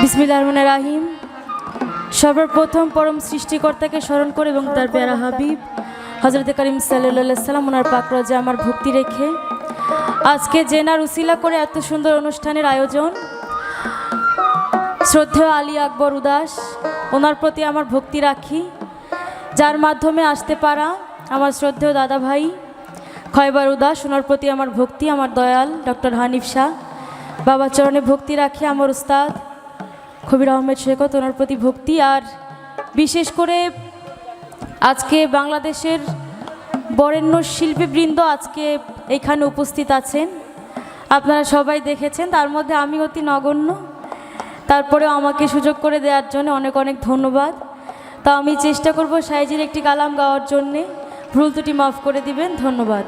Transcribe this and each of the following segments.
বিসমিল্লাহির রহমানির রহিম। সর্বপ্রথম পরম সৃষ্টিকর্তাকে স্মরণ করে এবং তার প্যারা হাবিব হযরত করিম সাল্লাল্লাহু আলাইহি সাল্লাম ওনার পাক রোজে আমার ভক্তি রেখে আজকে জেনার উসিলা করে এত সুন্দর অনুষ্ঠানের আয়োজন, শ্রদ্ধেয় আলী আকবর উদাস ওনার প্রতি আমার ভক্তি রাখি, যার মাধ্যমে আসতে পারা আমার শ্রদ্ধেয় দাদা ভাই খয়বার উদাস ওনার প্রতি আমার ভক্তি, আমার দয়াল ডক্টর হানিফ শাহ বাবা চরণে ভক্তি রাখি, আমার উস্তাদ কবির আহমেদ শেখত ওনার প্রতি ভক্তি। আর বিশেষ করে আজকে বাংলাদেশের বরেণ্য শিল্পীবৃন্দ আজকে এখানে উপস্থিত আছেন, আপনারা সবাই দেখেছেন, তার মধ্যে আমি অতি নগণ্য, তারপরেও আমাকে সুযোগ করে দেওয়ার জন্য অনেক অনেক ধন্যবাদ। তা আমি চেষ্টা করব সাইজির একটি কালাম গাওয়ার জন্যে, ভুল ত্রুটি মাফ করে দিবেন, ধন্যবাদ।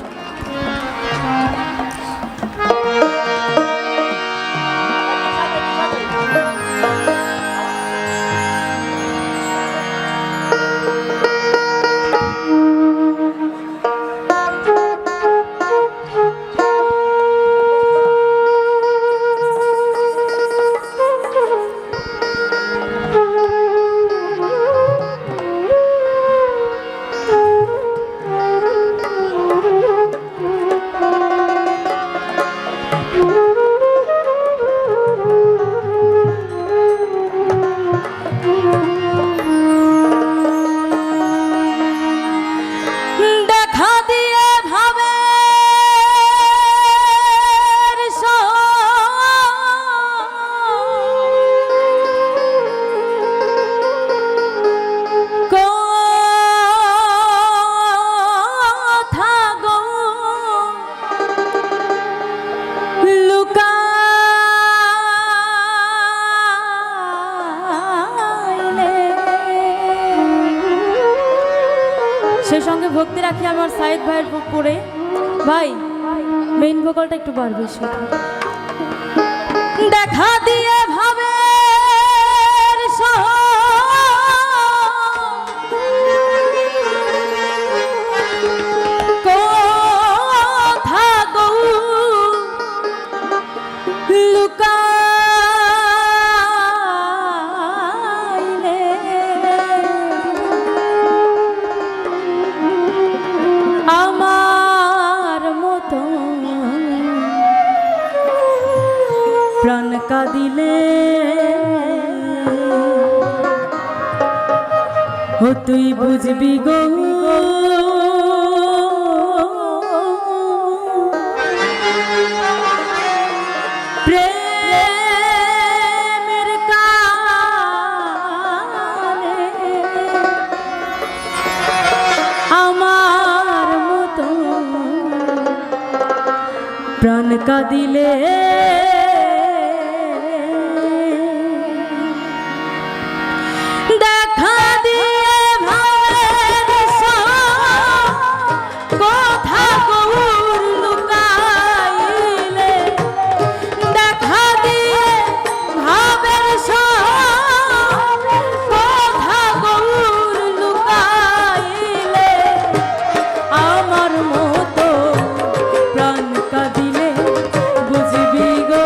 সেই সঙ্গে ভক্তি রাখি আমার সাইদ ভাইয়ের পরে। ভাই মেইন ভোকালটা একটু বাড়বে, দেখা দিয়ে ভাবে প্রাণ কাঁদিলে ও তুই বুঝবি গো, প্রেমের কালে আমার মতো প্রাণ কাঁদিলে বুঝবি গো।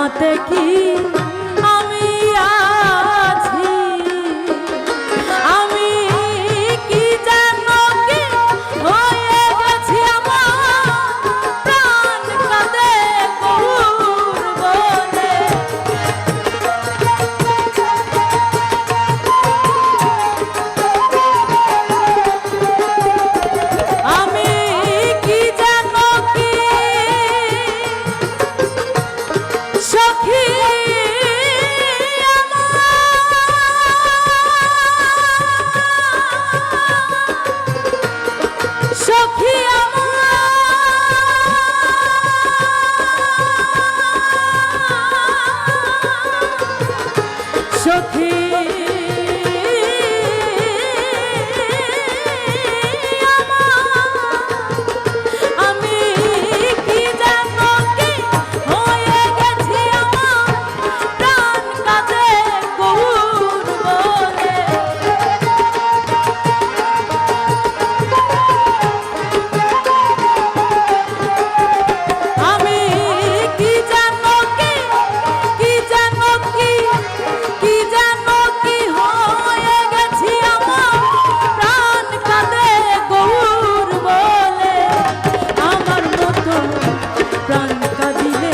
হাতে কি আমি আছি, আমি কি জানো কি হয়ে গেছি, আমার প্রাণ কাঁদে গৌর বলে। আমি কি জানো কি সখী সখী সখী আমি কি জানো কি হয়ে গেছি, আমার প্রাণ কাঁদে গৌর বলে। আমি কি জানো কি, কি জানো কি, কি জানো কি হয়ে গেছি, আমার প্রাণ কাঁদে গৌর বলে। আমার মতো প্রাণ কাঁদিলে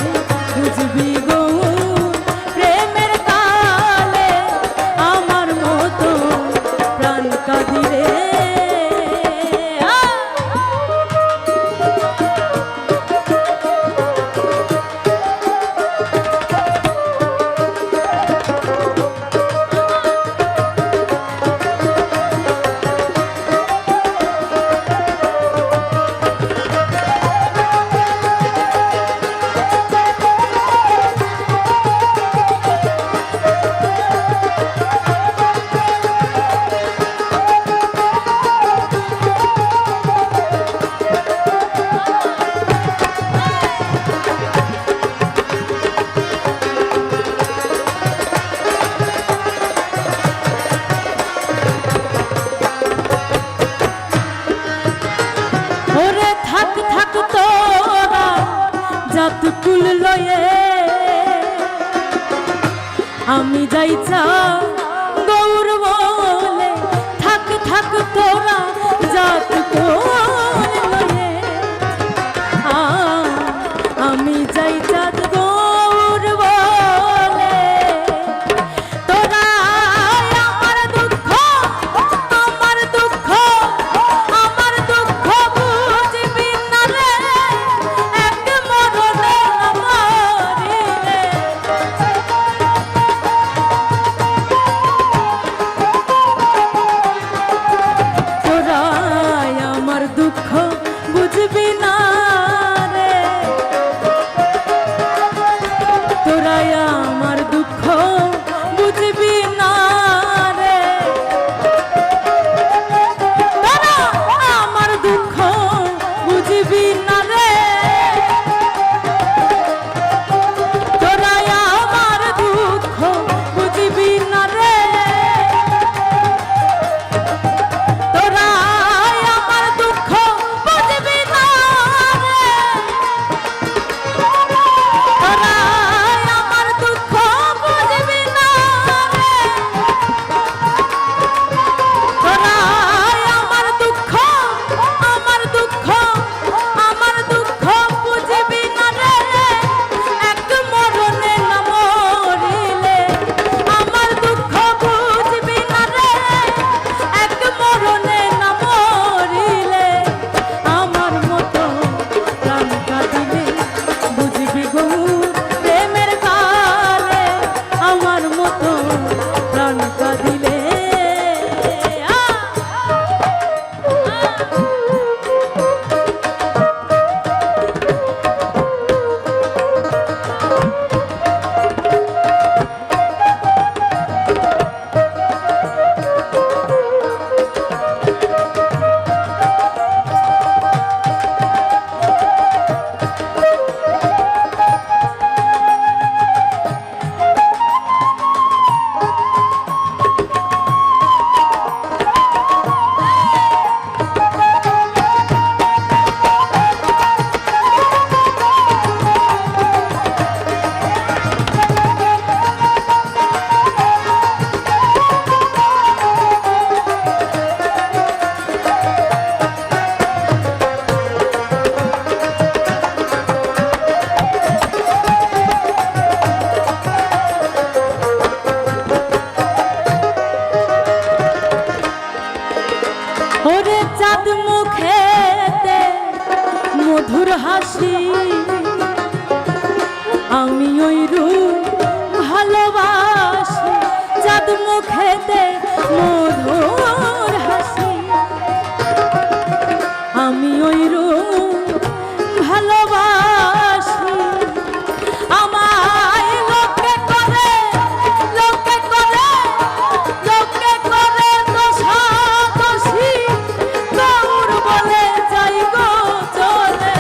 বুঝবি গৌর প্রেমের কালে, আমার মতো প্রাণ কাঁদিলে। ওরে থাক থাক তোরা জাত কুল লয়ে, আমি যাইছা গৌর বলে। থাক থাক তোরা জাত কুল লয়ে, আমি যাইছা গৌর বলে। তোরা আমার দুঃখ, আমার দুঃখ, আমার দুঃখ বুঝবি না রে, এক মরণে মরিলে। তোরা আমার দুঃখ বুঝবি না রে, আমি ওই রূপ ভালোবাসি যাদ মুখেতে মধুর হাসি আমি ওই রূপ ভালোবাসি আমায় লোকে করে লোকে করে লোকে করে দোষাদোষী গৌর বলে যাই গো চলে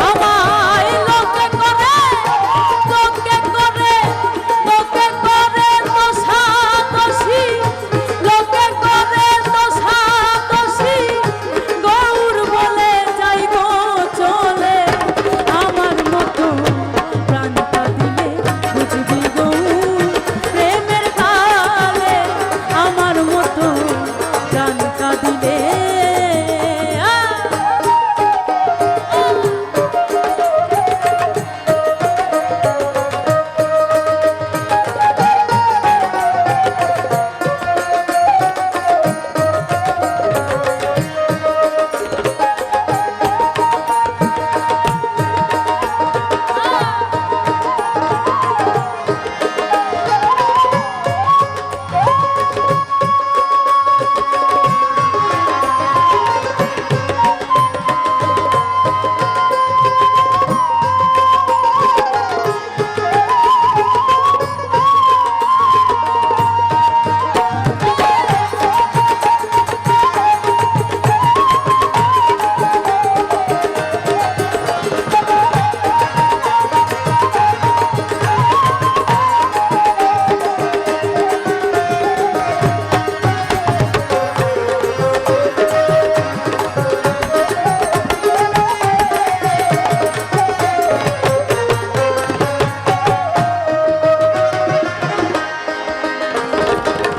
আমায় লোকে করে লোকে করে লোকে করে দোষাদোষী লোকে করে দোষাদোষী গৌর বলে যাই গো চলে আমার মতো প্রাণটা দিলে বুঝবি গৌর প্রেমের কালে আমার মতো প্রাণটা দিলে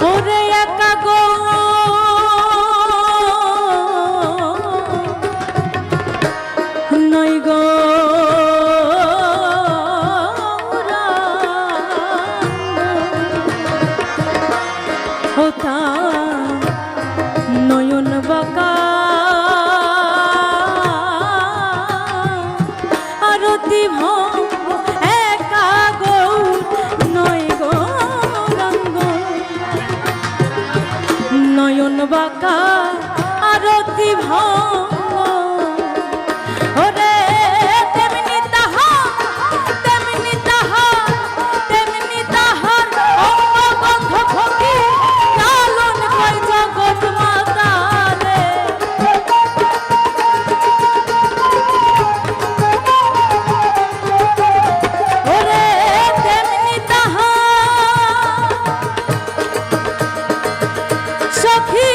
ওরে একা গো নই গো হোতা নয়ন বাঁকা আরতি ভঙ্গ একা গো নই গো রঙ্গ নয়ন বাঁকা আরতি ভঙ্গ ওরে তেমনি তাহার তেমনি তাহার তেমনি তাহার অঙ্গ গন্ধ ফকি লালন কয় জগৎ মাতালে ওরে তেমনি তাহার সখী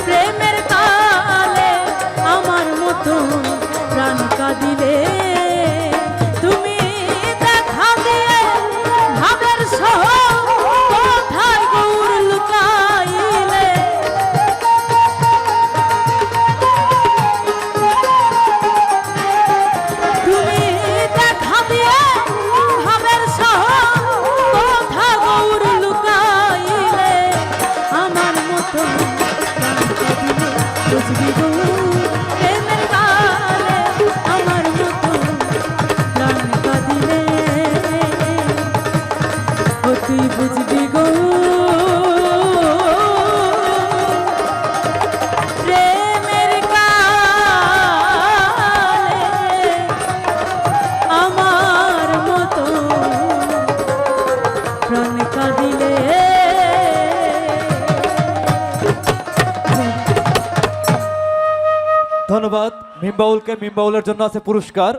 প্রেমের কালে মিমবাউলকে, মিমবাউলের জন্য আছে পুরস্কার।